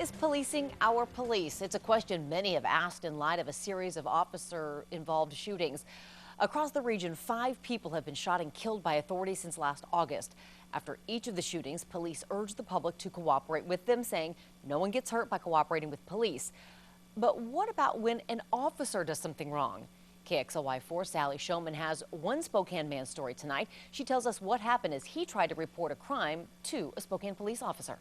Is policing our police? It's a question many have asked in light of a series of officer-involved shootings. Across the region, 5 people have been shot and killed by authorities since last August. After each of the shootings, police urged the public to cooperate with them, saying no one gets hurt by cooperating with police. But what about when an officer does something wrong? KXLY4 Sally Showman has one Spokane man's story tonight. She tells us what happened as he tried to report a crime to a Spokane police officer.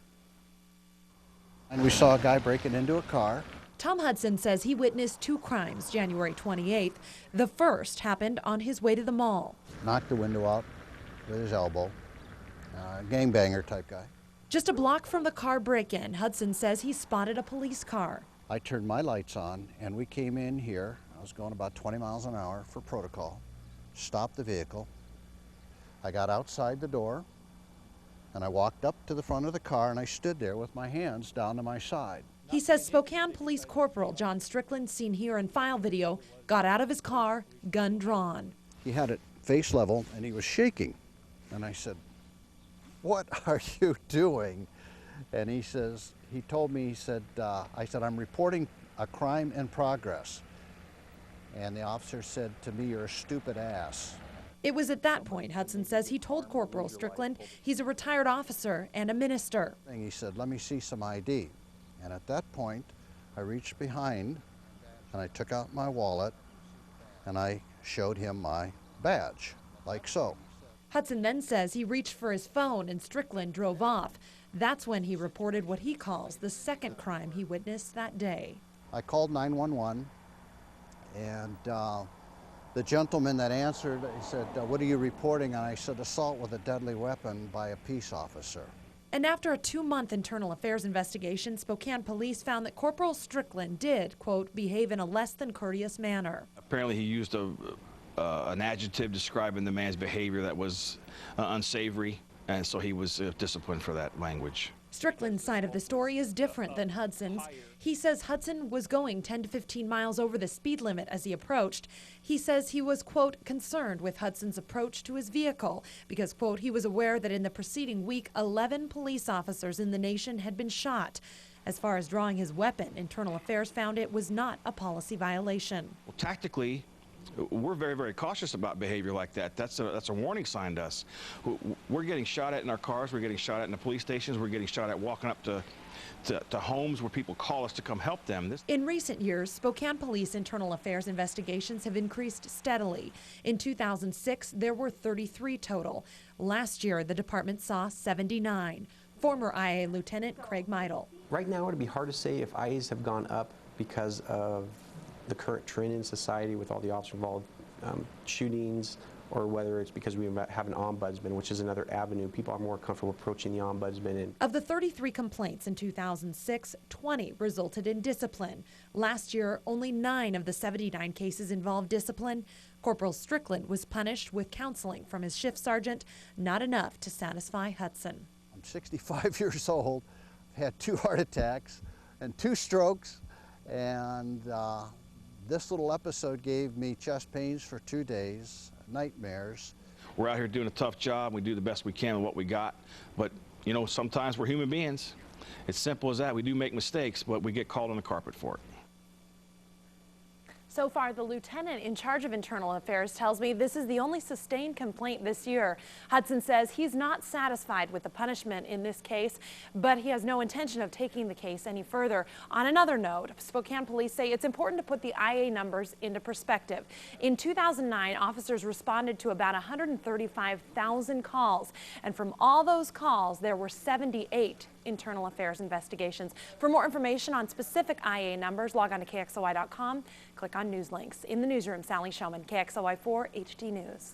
And we saw a guy breaking into a car. Tom Hudson says he witnessed 2 crimes January 28th. The first happened on his way to the mall. Knocked the window out with his elbow. Gangbanger type guy. Just a block from the car break-in, Hudson says he spotted a police car. I turned my lights on and we came in here. I was going about 20 miles an hour for protocol. Stopped the vehicle. I got outside the door and I walked up to the front of the car and I stood there with my hands down to my side. He says Spokane Police Corporal John Strickland, seen here in file video, got out of his car, gun drawn. He had it face level and he was shaking. And I said, "What are you doing?" And he says, he told me, he said, I said, "I'm reporting a crime in progress." And the officer said to me, "You're a stupid ass." It was at that point, Hudson says, he told Corporal Strickland he's a retired officer and a minister. And he said, "Let me see some ID." And at that point, I reached behind and I took out my wallet and I showed him my badge, like so. Hudson then says he reached for his phone and Strickland drove off. That's when he reported what he calls the second crime he witnessed that day. I called 911 and the gentleman that answered, he said, "What are you reporting?" And I said, "Assault with a deadly weapon by a peace officer." And after a 2-month internal affairs investigation, Spokane police found that Corporal Strickland did, quote, behave in a less than courteous manner. Apparently he used an adjective describing the man's behavior that was unsavory, and so he was disciplined for that language. Strickland's side of the story is different than Hudson's. He says Hudson was going 10 to 15 miles over the speed limit as he approached. He says he was, quote, concerned with Hudson's approach to his vehicle because, quote, he was aware that in the preceding week, 11 police officers in the nation had been shot. As far as drawing his weapon, Internal Affairs found it was not a policy violation. Well, tactically, we're very, very cautious about behavior like that. That's a warning sign to us. We're getting shot at in our cars. We're getting shot at in the police stations. We're getting shot at walking up to homes where people call us to come help them. In recent years, Spokane Police Internal Affairs investigations have increased steadily. In 2006, there were 33 total. Last year, the department saw 79. Former IA Lieutenant Craig Meidel. Right now, it would be hard to say if IAs have gone up because of the current trend in society with all the officer-involved shootings, or whether it's because we have an ombudsman, which is another avenue. People are more comfortable approaching the ombudsman. Of the 33 complaints in 2006, 20 resulted in discipline. Last year, only 9 of the 79 cases involved discipline. Corporal Strickland was punished with counseling from his shift sergeant, not enough to satisfy Hudson. I'm 65 years old, I've had 2 heart attacks and 2 strokes, and this little episode gave me chest pains for 2 days, nightmares. We're out here doing a tough job. We do the best we can with what we got. But, you know, sometimes we're human beings. It's simple as that. We do make mistakes, but we get called on the carpet for it. So far, the lieutenant in charge of internal affairs tells me this is the only sustained complaint this year. Hudson says he's not satisfied with the punishment in this case, but he has no intention of taking the case any further. On another note, Spokane police say it's important to put the IA numbers into perspective. In 2009, officers responded to about 135,000 calls, and from all those calls, there were 78 internal affairs investigations. For more information on specific IA numbers, log on to KXLY.com, click on news links. In the newsroom, Sally Showman, KXLY4 HD News.